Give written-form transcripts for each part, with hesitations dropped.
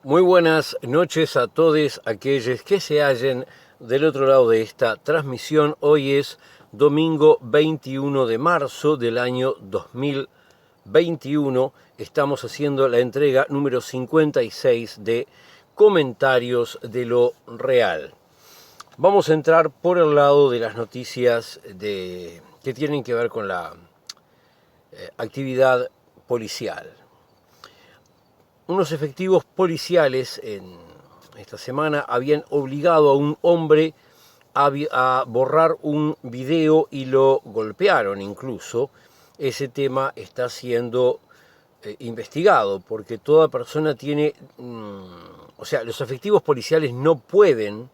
Muy buenas noches a todos aquellos que se hallen del otro lado de esta transmisión. Hoy es domingo 21 de marzo del año 2021. Estamos haciendo la entrega número 56 de Comentarios de lo Real. Vamos a entrar por el lado de las noticias que tienen que ver con la actividad policial. Unos efectivos policiales en esta semana habían obligado a un hombre a borrar un video y lo golpearon incluso. Ese tema está siendo investigado porque toda persona tiene, o sea, los efectivos policiales no pueden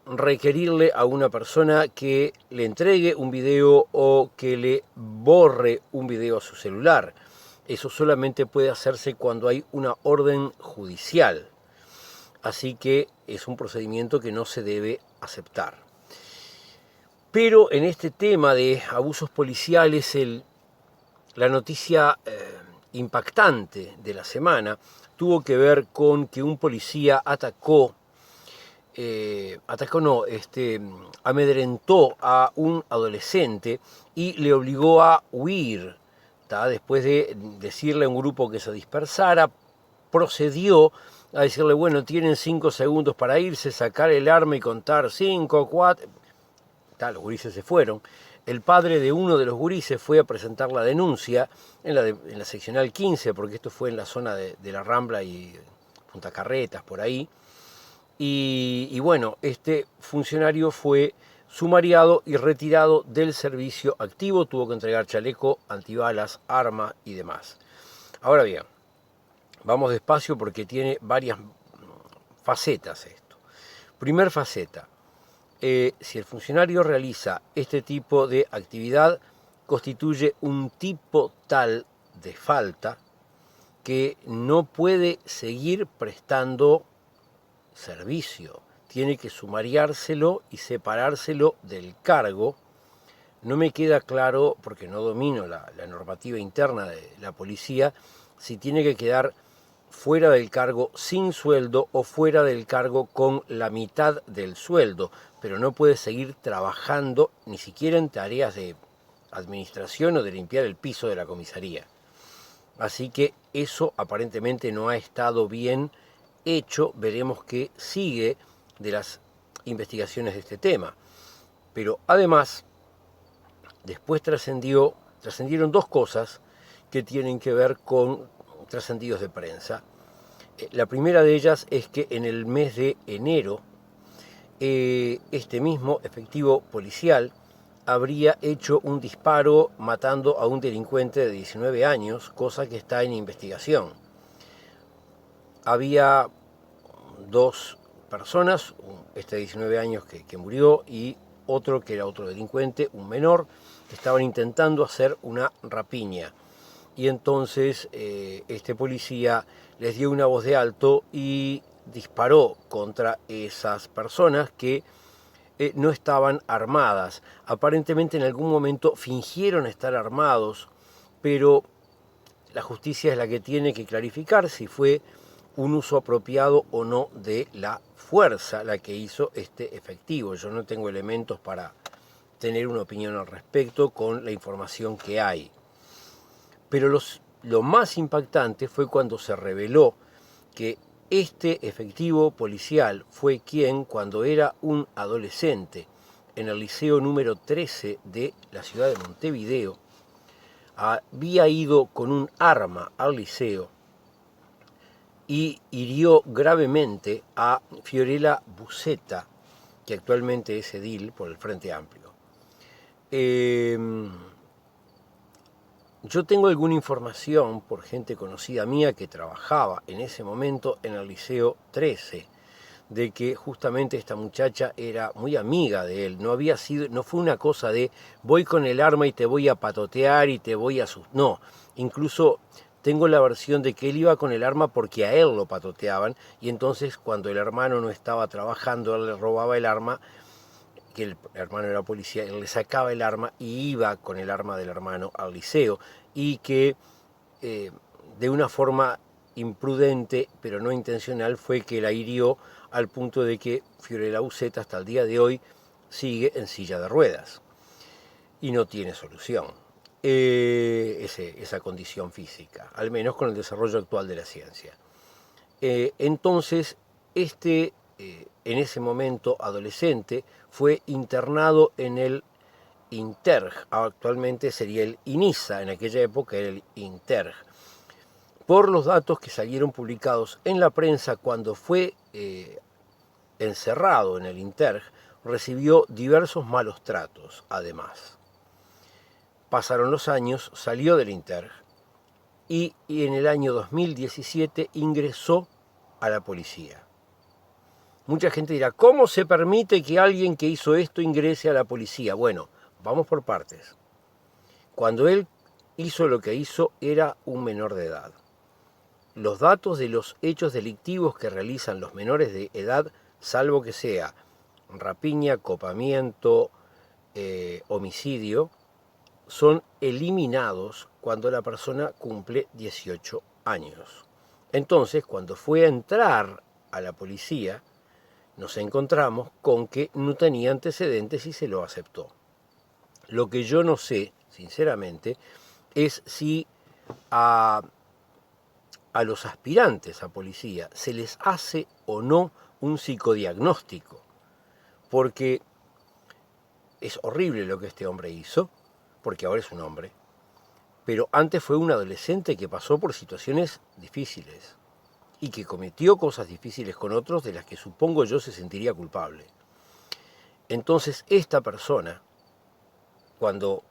requerirle a una persona que le entregue un video o que le borre un video a su celular. Eso solamente puede hacerse cuando hay una orden judicial. Así que es un procedimiento que no se debe aceptar. Pero en este tema de abusos policiales, la noticia impactante de la semana tuvo que ver con que un policía amedrentó a un adolescente y le obligó a huir. Después de decirle a un grupo que se dispersara, procedió a decirle, bueno, tienen 5 segundos para irse, sacar el arma y contar 5, 4. Los gurises se fueron. El padre de uno de los gurises fue a presentar la denuncia en la seccional 15, porque esto fue en la zona de la Rambla y Punta Carretas, por ahí. Y bueno, este funcionario fue sumariado y retirado del servicio activo, tuvo que entregar chaleco, antibalas, arma y demás. Ahora bien, vamos despacio porque tiene varias facetas esto. Primer faceta, si el funcionario realiza este tipo de actividad, constituye un tipo tal de falta que no puede seguir prestando servicio. Tiene que sumariárselo y separárselo del cargo. No me queda claro, porque no domino la normativa interna de la policía, si tiene que quedar fuera del cargo sin sueldo o fuera del cargo con la mitad del sueldo, pero no puede seguir trabajando ni siquiera en tareas de administración o de limpiar el piso de la comisaría. Así que eso aparentemente no ha estado bien hecho. Veremos qué sigue de las investigaciones de este tema. Pero además, después trascendieron dos cosas que tienen que ver con trascendidos de prensa. La primera de ellas es que en el mes de enero, este mismo efectivo policial habría hecho un disparo matando a un delincuente de 19 años, cosa que está en investigación. Había dos personas, este de 19 años que murió y otro que era otro delincuente, un menor, que estaban intentando hacer una rapiña. Y entonces este policía les dio una voz de alto y disparó contra esas personas que no estaban armadas. Aparentemente en algún momento fingieron estar armados, pero la justicia es la que tiene que clarificar si fue un uso apropiado o no de la fuerza la que hizo este efectivo. Yo no tengo elementos para tener una opinión al respecto con la información que hay. Pero lo más impactante fue cuando se reveló que este efectivo policial fue quien, cuando era un adolescente, en el liceo número 13 de la ciudad de Montevideo, había ido con un arma al liceo y hirió gravemente a Fiorella Buceta, que actualmente es edil por el Frente Amplio. Yo tengo alguna información por gente conocida mía que trabajaba en ese momento en el Liceo 13, de que justamente esta muchacha era muy amiga de él. No fue una cosa de voy con el arma y te voy a patotear y te voy a no, incluso tengo la versión de que él iba con el arma porque a él lo patoteaban y entonces cuando el hermano no estaba trabajando, él le robaba el arma, que el hermano era policía, él le sacaba el arma y iba con el arma del hermano al liceo y que de una forma imprudente, pero no intencional, fue que la hirió al punto de que Fiorella Uzzetta hasta el día de hoy sigue en silla de ruedas y no tiene solución esa condición física, al menos con el desarrollo actual de la ciencia. Entonces, en ese momento adolescente, fue internado en el INTERG, actualmente sería el INISA, en aquella época era el INTERG, por los datos que salieron publicados en la prensa cuando fue encerrado en el INTERG, recibió diversos malos tratos, además. Pasaron los años, salió del INTERG y en el año 2017 ingresó a la policía. Mucha gente dirá, ¿cómo se permite que alguien que hizo esto ingrese a la policía? Bueno, vamos por partes. Cuando él hizo lo que hizo, era un menor de edad. Los datos de los hechos delictivos que realizan los menores de edad, salvo que sea rapiña, copamiento, homicidio, son eliminados cuando la persona cumple 18 años. Entonces, cuando fue a entrar a la policía, nos encontramos con que no tenía antecedentes y se lo aceptó. Lo que yo no sé, sinceramente, es si a los aspirantes a policía se les hace o no un psicodiagnóstico, porque es horrible lo que este hombre hizo, porque ahora es un hombre, pero antes fue un adolescente que pasó por situaciones difíciles y que cometió cosas difíciles con otros de las que supongo yo se sentiría culpable. Entonces esta persona, cuando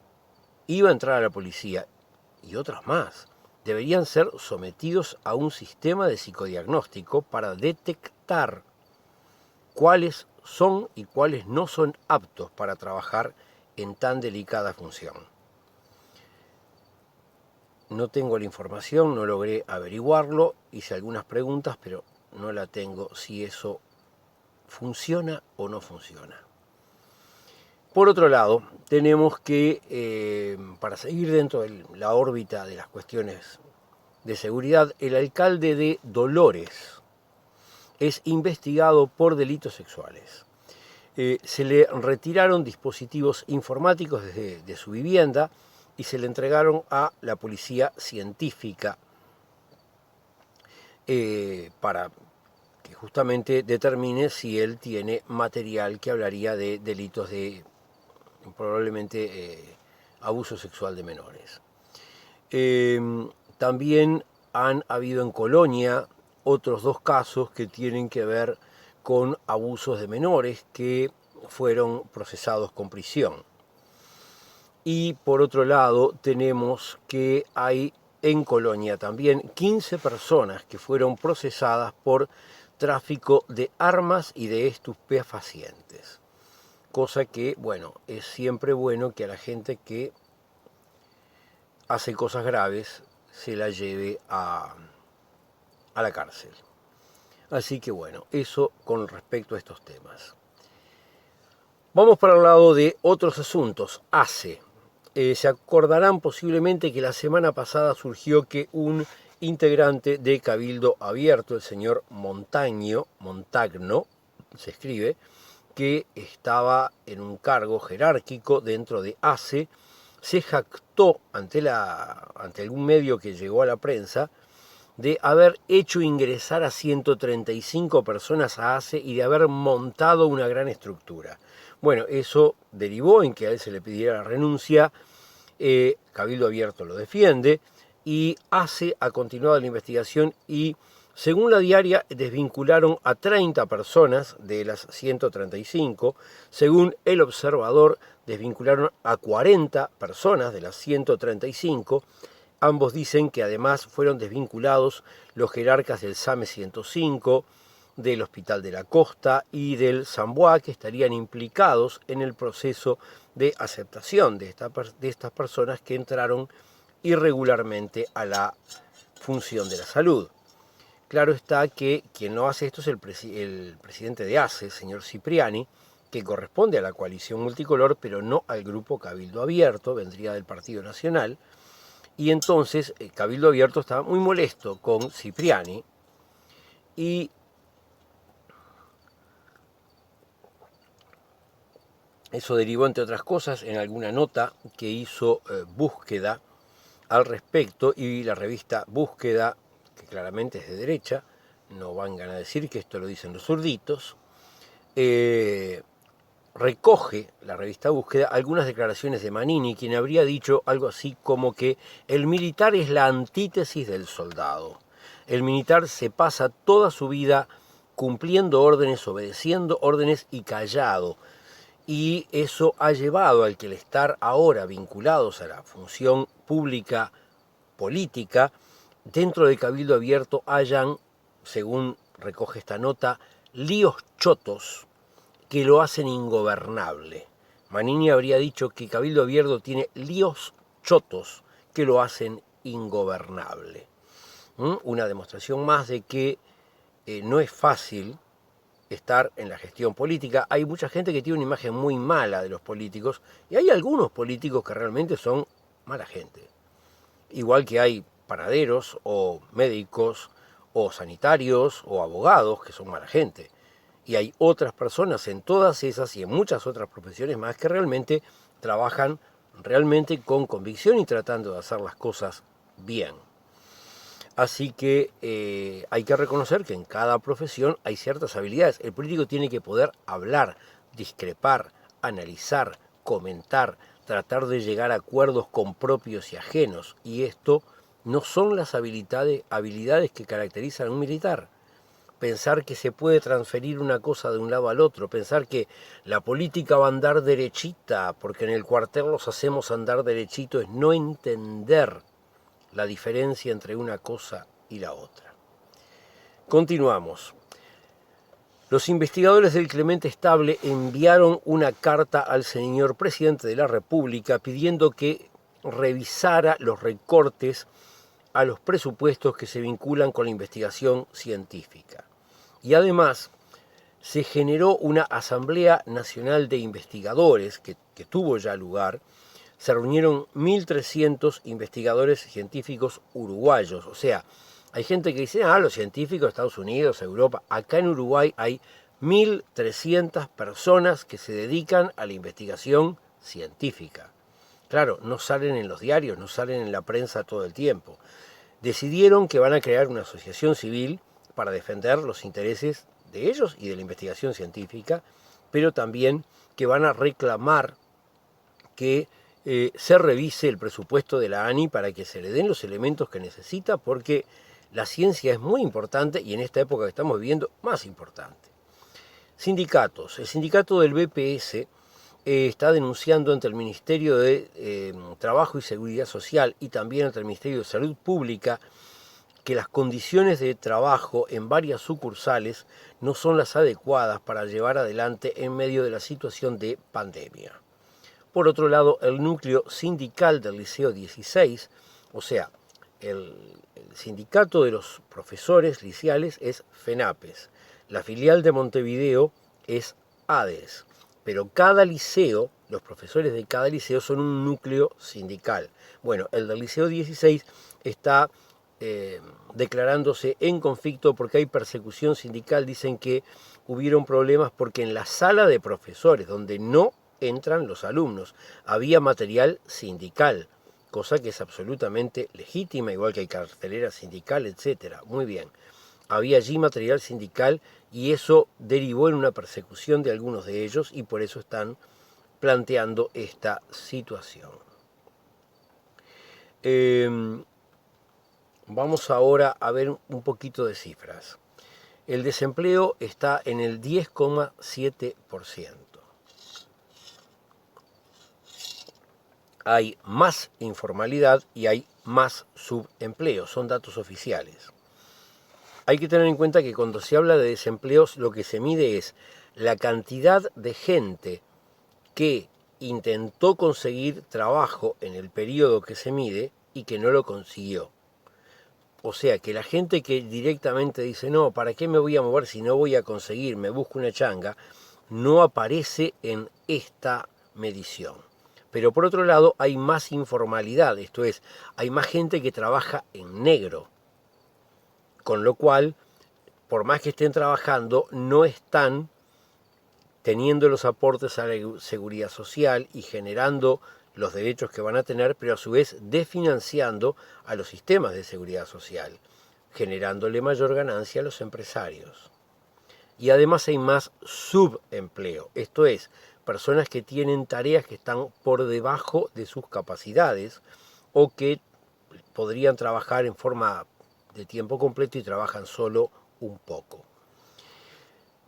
iba a entrar a la policía, y otras más, deberían ser sometidos a un sistema de psicodiagnóstico para detectar cuáles son y cuáles no son aptos para trabajar en tan delicada función. No tengo la información, no logré averiguarlo, hice algunas preguntas, pero no la tengo si eso funciona o no funciona. Por otro lado, tenemos que, para seguir dentro de la órbita de las cuestiones de seguridad, el alcalde de Dolores es investigado por delitos sexuales. Se le retiraron dispositivos informáticos de su vivienda y se le entregaron a la policía científica para que justamente determine si él tiene material que hablaría de delitos de probablemente abuso sexual de menores. También han habido en Colonia otros 2 casos que tienen que ver con abusos de menores que fueron procesados con prisión. Y por otro lado tenemos que hay en Colonia también 15 personas que fueron procesadas por tráfico de armas y de estupefacientes. Cosa que, bueno, es siempre bueno que a la gente que hace cosas graves se la lleve a la cárcel. Así que bueno, eso con respecto a estos temas. Vamos para el lado de otros asuntos. ACE. Se acordarán posiblemente que la semana pasada surgió que un integrante de Cabildo Abierto, el señor Montagno, se escribe, que estaba en un cargo jerárquico dentro de ACE, se jactó ante algún medio que llegó a la prensa de haber hecho ingresar a 135 personas a ACE y de haber montado una gran estructura. Bueno, eso derivó en que a él se le pidiera la renuncia, Cabildo Abierto lo defiende y ACE ha continuado la investigación y según la diaria, desvincularon a 30 personas de las 135. Según El Observador, desvincularon a 40 personas de las 135. Ambos dicen que además fueron desvinculados los jerarcas del SAME 105, del Hospital de la Costa y del Samboa, que estarían implicados en el proceso de aceptación de estas personas que entraron irregularmente a la función de la salud. Claro está que quien no hace esto es el presidente de ACE, el señor Cipriani, que corresponde a la coalición multicolor, pero no al grupo Cabildo Abierto, vendría del Partido Nacional, Y entonces Cabildo Abierto estaba muy molesto con Cipriani y eso derivó, entre otras cosas, en alguna nota que hizo Búsqueda al respecto, y la revista Búsqueda, que claramente es de derecha, no vengan a decir que esto lo dicen los zurditos, recoge la revista Búsqueda algunas declaraciones de Manini, quien habría dicho algo así como que el militar es la antítesis del soldado. El militar se pasa toda su vida cumpliendo órdenes, obedeciendo órdenes y callado. Y eso ha llevado al que el estar ahora vinculados a la función pública política, dentro de Cabildo Abierto hayan, según recoge esta nota, líos chotos que lo hacen ingobernable. Manini habría dicho que Cabildo Abierto tiene líos chotos que lo hacen ingobernable. Una demostración más de que no es fácil estar en la gestión política. Hay mucha gente que tiene una imagen muy mala de los políticos y hay algunos políticos que realmente son mala gente. Igual que hay panaderos o médicos o sanitarios o abogados que son mala gente. Y hay otras personas en todas esas y en muchas otras profesiones más que realmente trabajan realmente con convicción y tratando de hacer las cosas bien. Así que hay que reconocer que en cada profesión hay ciertas habilidades. El político tiene que poder hablar, discrepar, analizar, comentar, tratar de llegar a acuerdos con propios y ajenos. Y esto no son las habilidades que caracterizan a un militar. Pensar que se puede transferir una cosa de un lado al otro, pensar que la política va a andar derechita, porque en el cuartel los hacemos andar derechito, es no entender la diferencia entre una cosa y la otra. Continuamos. Los investigadores del Clemente Estable enviaron una carta al señor presidente de la República pidiendo que revisara los recortes a los presupuestos que se vinculan con la investigación científica. Y además se generó una Asamblea Nacional de Investigadores que tuvo ya lugar. Se reunieron 1.300 investigadores científicos uruguayos. O sea, hay gente que dice, los científicos de Estados Unidos, Europa. Acá en Uruguay hay 1.300 personas que se dedican a la investigación científica. Claro, no salen en los diarios, no salen en la prensa todo el tiempo. Decidieron que van a crear una asociación civil para defender los intereses de ellos y de la investigación científica, pero también que van a reclamar que se revise el presupuesto de la ANI para que se le den los elementos que necesita, porque la ciencia es muy importante y en esta época que estamos viviendo, más importante. Sindicatos. El sindicato del BPS está denunciando ante el Ministerio de Trabajo y Seguridad Social y también ante el Ministerio de Salud Pública que las condiciones de trabajo en varias sucursales no son las adecuadas para llevar adelante en medio de la situación de pandemia. Por otro lado, el núcleo sindical del Liceo 16, o sea, el sindicato de los profesores liceales es FENAPES, la filial de Montevideo es ADES, pero cada liceo, los profesores de cada liceo son un núcleo sindical. Bueno, el del Liceo 16 está declarándose en conflicto porque hay persecución sindical. Dicen que hubieron problemas porque en la sala de profesores, donde no entran los alumnos, había material sindical, cosa que es absolutamente legítima, igual que hay cartelera sindical, etc. Muy bien, había allí material sindical y eso derivó en una persecución de algunos de ellos y por eso están planteando esta situación. Vamos ahora a ver un poquito de cifras. El desempleo está en el 10,7%. Hay más informalidad y hay más subempleo, son datos oficiales. Hay que tener en cuenta que cuando se habla de desempleos lo que se mide es la cantidad de gente que intentó conseguir trabajo en el periodo que se mide y que no lo consiguió. O sea, que la gente que directamente dice, no, ¿para qué me voy a mover si no voy a conseguir, me busco una changa? No aparece en esta medición. Pero por otro lado hay más informalidad, esto es, hay más gente que trabaja en negro, con lo cual, por más que estén trabajando, no están teniendo los aportes a la seguridad social y generando los derechos que van a tener, pero a su vez desfinanciando a los sistemas de seguridad social, generándole mayor ganancia a los empresarios. Y además hay más subempleo, esto es, personas que tienen tareas que están por debajo de sus capacidades o que podrían trabajar en forma de tiempo completo y trabajan solo un poco.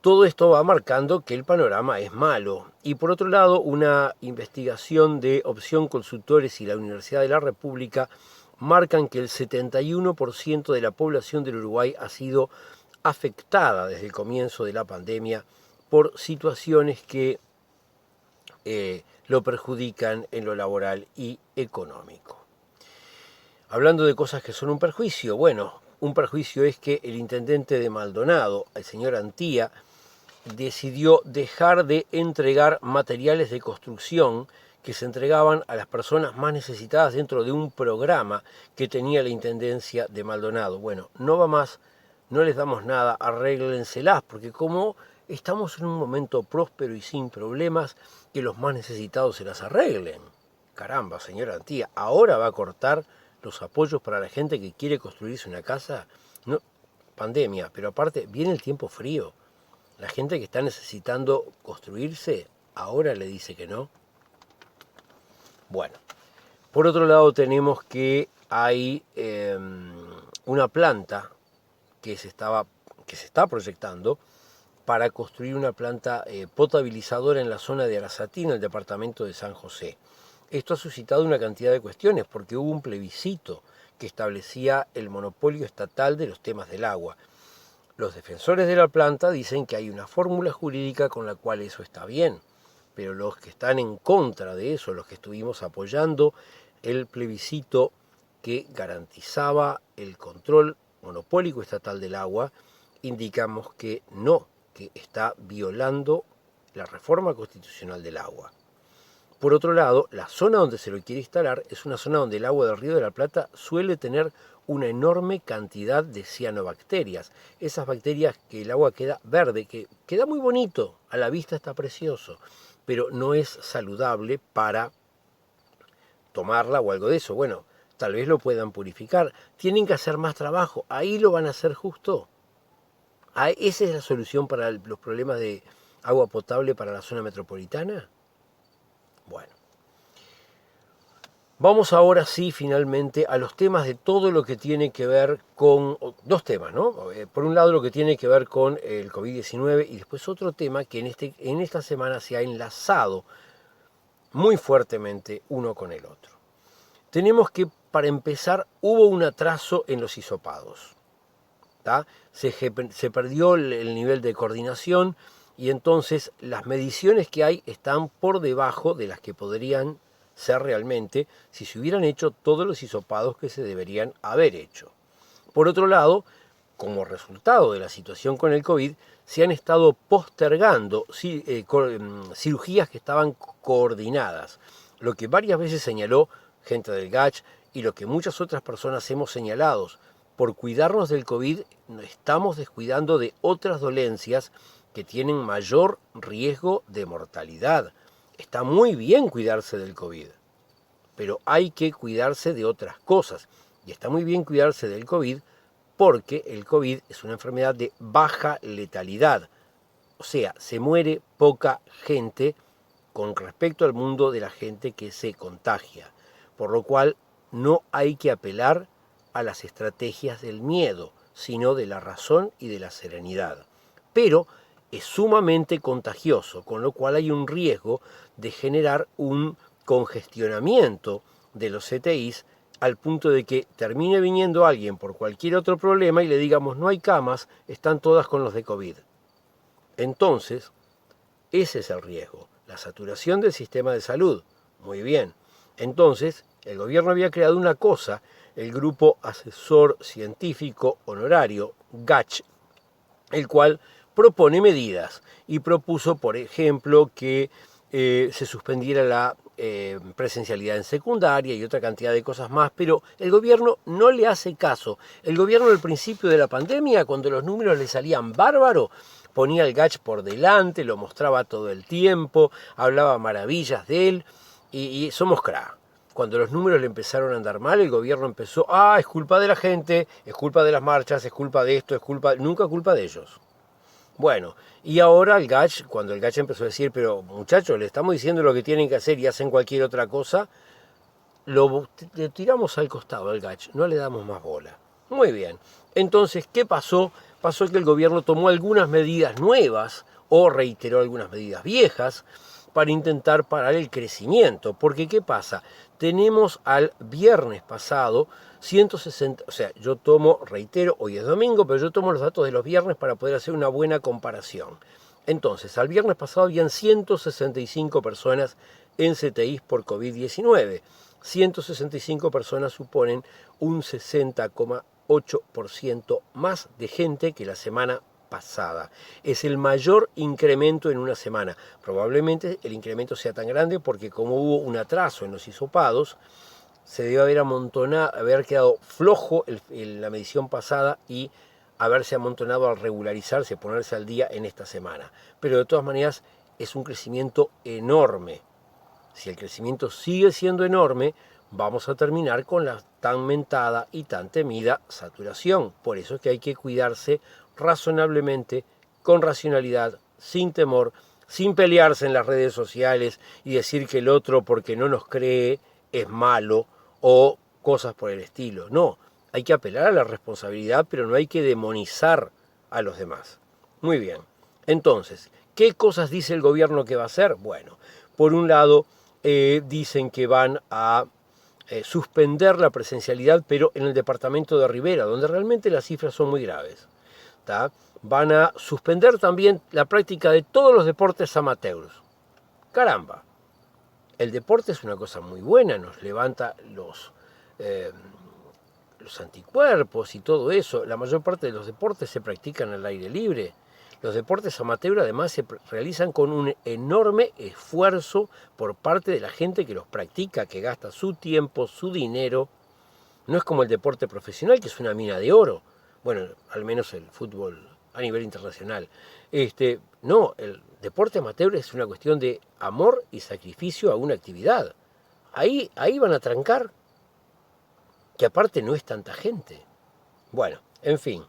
Todo esto va marcando que el panorama es malo. Y por otro lado, una investigación de Opción Consultores y la Universidad de la República marcan que el 71% de la población del Uruguay ha sido afectada desde el comienzo de la pandemia por situaciones que lo perjudican en lo laboral y económico. Hablando de cosas que son un perjuicio, bueno, un perjuicio es que el intendente de Maldonado, el señor Antía, decidió dejar de entregar materiales de construcción que se entregaban a las personas más necesitadas dentro de un programa que tenía la Intendencia de Maldonado. Bueno, no va más, no les damos nada, arréglenselas, porque como estamos en un momento próspero y sin problemas, que los más necesitados se las arreglen. Caramba, señora Antía, ¿ahora va a cortar los apoyos para la gente que quiere construirse una casa? No, pandemia, pero aparte viene el tiempo frío. La gente que está necesitando construirse, ahora le dice que no. Bueno, por otro lado tenemos que hay una planta que se está proyectando para construir una planta potabilizadora en la zona de Arasatí, en el departamento de San José. Esto ha suscitado una cantidad de cuestiones porque hubo un plebiscito que establecía el monopolio estatal de los temas del agua. Los defensores de la planta dicen que hay una fórmula jurídica con la cual eso está bien, pero los que están en contra de eso, los que estuvimos apoyando el plebiscito que garantizaba el control monopólico estatal del agua, indicamos que no, que está violando la reforma constitucional del agua. Por otro lado, la zona donde se lo quiere instalar es una zona donde el agua del Río de la Plata suele tener una enorme cantidad de cianobacterias. Esas bacterias que el agua queda verde, que queda muy bonito, a la vista está precioso, pero no es saludable para tomarla o algo de eso. Bueno, tal vez lo puedan purificar. Tienen que hacer más trabajo. Ahí lo van a hacer justo. ¿Esa es la solución para los problemas de agua potable para la zona metropolitana? Bueno, vamos ahora sí finalmente a los temas de todo lo que tiene que ver con, dos temas, ¿no? Por un lado lo que tiene que ver con el COVID-19 y después otro tema que en esta semana se ha enlazado muy fuertemente uno con el otro. Tenemos que, para empezar, hubo un atraso en los hisopados. Se perdió el nivel de coordinación y entonces las mediciones que hay están por debajo de las que podrían ser realmente si se hubieran hecho todos los hisopados que se deberían haber hecho. Por otro lado, como resultado de la situación con el COVID, se han estado postergando cirugías que estaban coordinadas, lo que varias veces señaló gente del GACH y lo que muchas otras personas hemos señalado. Por cuidarnos del COVID, estamos descuidando de otras dolencias que tienen mayor riesgo de mortalidad. Está muy bien cuidarse del COVID, pero hay que cuidarse de otras cosas. Y está muy bien cuidarse del COVID porque el COVID es una enfermedad de baja letalidad. O sea, se muere poca gente con respecto al mundo de la gente que se contagia. Por lo cual no hay que apelar a las estrategias del miedo, sino de la razón y de la serenidad. Pero es sumamente contagioso, con lo cual hay un riesgo de generar un congestionamiento de los CTIs al punto de que termine viniendo alguien por cualquier otro problema y le digamos no hay camas, están todas con los de COVID. Entonces, ese es el riesgo, la saturación del sistema de salud. Muy bien. Entonces, el gobierno había creado una cosa, el Grupo Asesor Científico Honorario, GACH, el cual propone medidas y propuso, por ejemplo, que se suspendiera la presencialidad en secundaria y otra cantidad de cosas más, pero el gobierno no le hace caso. El gobierno al principio de la pandemia, cuando los números le salían bárbaro, ponía el Gach por delante, lo mostraba todo el tiempo, hablaba maravillas de él y somos crack. Cuando los números le empezaron a andar mal, el gobierno empezó, es culpa de la gente, es culpa de las marchas, es culpa de esto, nunca culpa de ellos. Bueno, y ahora el Gach, cuando el Gach empezó a decir, pero muchachos, le estamos diciendo lo que tienen que hacer y hacen cualquier otra cosa, le tiramos al costado al Gach, no le damos más bola. Muy bien, entonces, ¿qué pasó? Pasó que el gobierno tomó algunas medidas nuevas o reiteró algunas medidas viejas para intentar parar el crecimiento. Porque, ¿qué pasa? Tenemos al viernes pasado 160, o sea, yo tomo, reitero, hoy es domingo, pero yo tomo los datos de los viernes para poder hacer una buena comparación. Entonces, al viernes pasado habían 165 personas en CTI por COVID-19. 165 personas suponen un 60,8% más de gente que la semana pasada. Es el mayor incremento en una semana. Probablemente el incremento sea tan grande porque como hubo un atraso en los hisopados, se debe haber quedado flojo la medición pasada y haberse amontonado al regularizarse, ponerse al día en esta semana. Pero de todas maneras es un crecimiento enorme. Si el crecimiento sigue siendo enorme, vamos a terminar con la tan mentada y tan temida saturación. Por eso es que hay que cuidarse razonablemente, con racionalidad, sin temor, sin pelearse en las redes sociales y decir que el otro porque no nos cree es malo o cosas por el estilo. No, hay que apelar a la responsabilidad, pero no hay que demonizar a los demás. Muy bien, entonces, ¿qué cosas dice el gobierno que va a hacer? Bueno, por un lado, dicen que van a suspender la presencialidad, pero en el departamento de Rivera, donde realmente las cifras son muy graves. Van a suspender también la práctica de todos los deportes amateurs. Caramba, el deporte es una cosa muy buena, nos levanta los anticuerpos y todo eso. La mayor parte de los deportes se practican al aire libre. Los deportes amateur además se realizan con un enorme esfuerzo por parte de la gente que los practica, que gasta su tiempo, su dinero. No es como el deporte profesional, que es una mina de oro. Bueno, al menos el fútbol a nivel internacional. No, el deporte amateur es una cuestión de amor y sacrificio a una actividad. Ahí van a trancar, que aparte no es tanta gente. Bueno, en fin.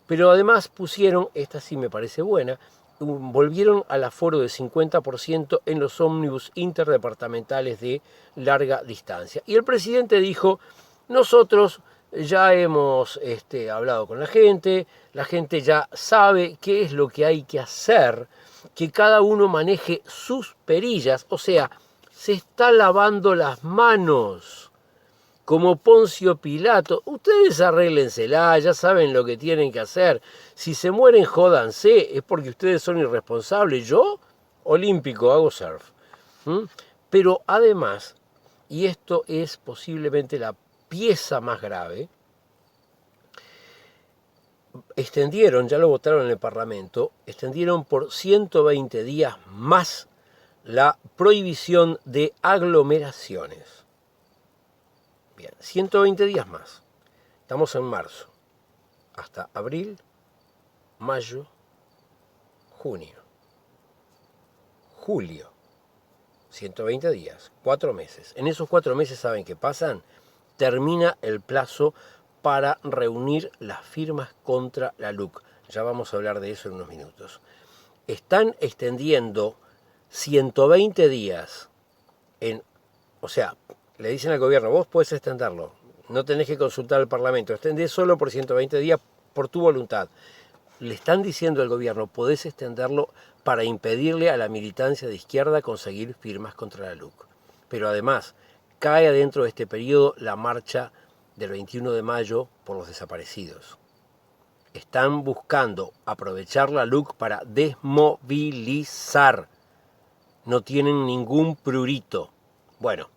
Pero además pusieron, esta sí me parece buena, volvieron al aforo de 50% en los ómnibus interdepartamentales de larga distancia. Y el presidente dijo, nosotros ya hemos hablado con la gente ya sabe qué es lo que hay que hacer, que cada uno maneje sus perillas, o sea, se está lavando las manos. Como Poncio Pilato, ustedes arréglensela, ya saben lo que tienen que hacer. Si se mueren, jódanse, es porque ustedes son irresponsables. Yo, olímpico, hago surf. Pero además, y esto es posiblemente la pieza más grave, extendieron, ya lo votaron en el Parlamento, extendieron por 120 días más la prohibición de aglomeraciones. Bien, 120 días más. Estamos en marzo. Hasta abril, mayo, junio, julio. 120 días, 4 meses. En esos 4 meses, ¿saben qué pasan? Termina el plazo para reunir las firmas contra la LUC. Ya vamos a hablar de eso en unos minutos. Están extendiendo 120 días o sea, le dicen al gobierno, vos podés extenderlo, no tenés que consultar al Parlamento, extendés solo por 120 días por tu voluntad. Le están diciendo al gobierno, podés extenderlo para impedirle a la militancia de izquierda conseguir firmas contra la LUC. Pero además, cae dentro de este periodo la marcha del 21 de mayo por los desaparecidos. Están buscando aprovechar la LUC para desmovilizar. No tienen ningún prurito. Bueno,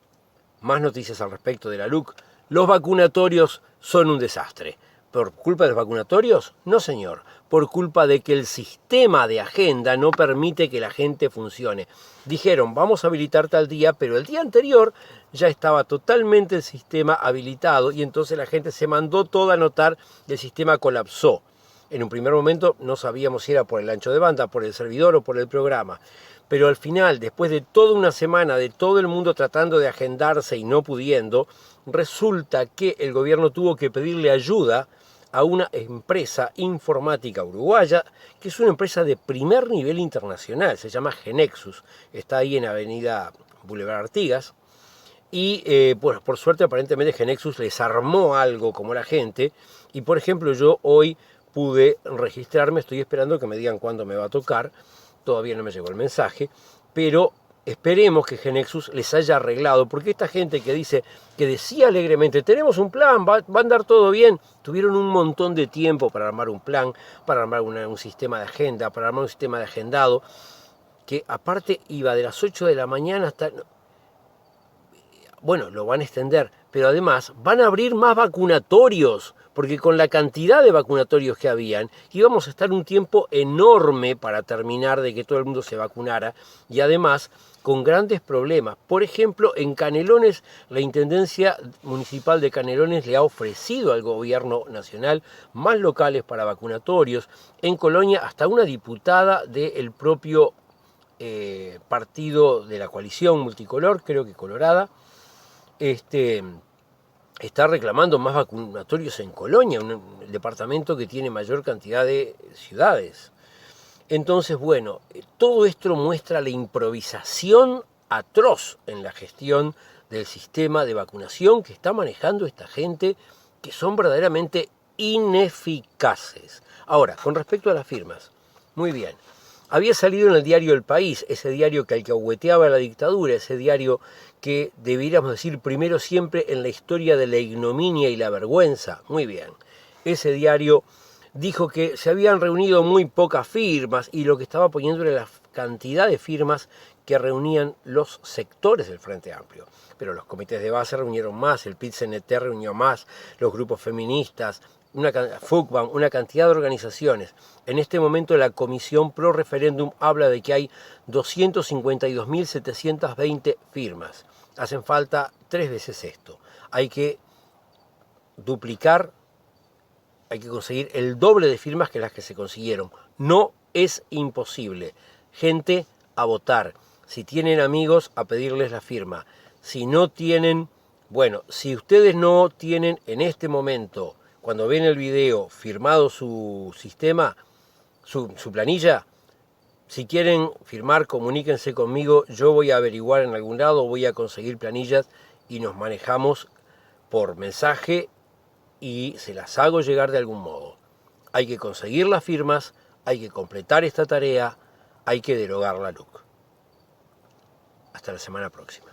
más noticias al respecto de la LUC. Los vacunatorios son un desastre. ¿Por culpa de los vacunatorios? No, señor. Por culpa de que el sistema de agenda no permite que la gente funcione. Dijeron, vamos a habilitar tal día, pero el día anterior ya estaba totalmente el sistema habilitado y entonces la gente se mandó toda a notar y el sistema colapsó. En un primer momento no sabíamos si era por el ancho de banda, por el servidor o por el programa. Pero al final, después de toda una semana de todo el mundo tratando de agendarse y no pudiendo, resulta que el gobierno tuvo que pedirle ayuda a una empresa informática uruguaya, que es una empresa de primer nivel internacional, se llama Genexus, está ahí en Avenida Boulevard Artigas, y pues por suerte aparentemente Genexus les armó algo como la gente, y por ejemplo yo hoy pude registrarme, estoy esperando que me digan cuándo me va a tocar, todavía no me llegó el mensaje, pero esperemos que Genexus les haya arreglado, porque esta gente que decía alegremente, tenemos un plan, va a andar todo bien, tuvieron un montón de tiempo para armar un plan, para armar un sistema de agenda, para armar un sistema de agendado, que aparte iba de las 8 de la mañana hasta... Bueno, lo van a extender, pero además van a abrir más vacunatorios, porque con la cantidad de vacunatorios que habían, íbamos a estar un tiempo enorme para terminar de que todo el mundo se vacunara, y además con grandes problemas. Por ejemplo, en Canelones, la Intendencia Municipal de Canelones le ha ofrecido al gobierno nacional más locales para vacunatorios. En Colonia, hasta una diputada del propio partido de la coalición multicolor, creo que colorada, está reclamando más vacunatorios en Colonia, el departamento que tiene mayor cantidad de ciudades. Entonces, bueno, todo esto muestra la improvisación atroz en la gestión del sistema de vacunación que está manejando esta gente, que son verdaderamente ineficaces. Ahora, con respecto a las firmas, muy bien. Había salido en el diario El País, ese diario que alcahueteaba la dictadura, ese diario que deberíamos decir primero siempre en la historia de la ignominia y la vergüenza. Muy bien. Ese diario dijo que se habían reunido muy pocas firmas y lo que estaba poniendo era la cantidad de firmas que reunían los sectores del Frente Amplio. Pero los comités de base reunieron más, el PIT-CNT reunió más, los grupos feministas, FUCBAM, una cantidad de organizaciones. En este momento la Comisión Pro Referéndum habla de que hay 252.720 firmas. Hacen falta 3 veces esto. Hay que duplicar, hay que conseguir el doble de firmas que las que se consiguieron. No es imposible. Gente, a votar. Si tienen amigos, a pedirles la firma. Si no tienen, bueno, si ustedes no tienen en este momento, cuando ven el video, firmado su sistema, su planilla, si quieren firmar, comuníquense conmigo, yo voy a averiguar en algún lado, voy a conseguir planillas y nos manejamos por mensaje y se las hago llegar de algún modo. Hay que conseguir las firmas, hay que completar esta tarea, hay que derogar la LUC. Hasta la semana próxima.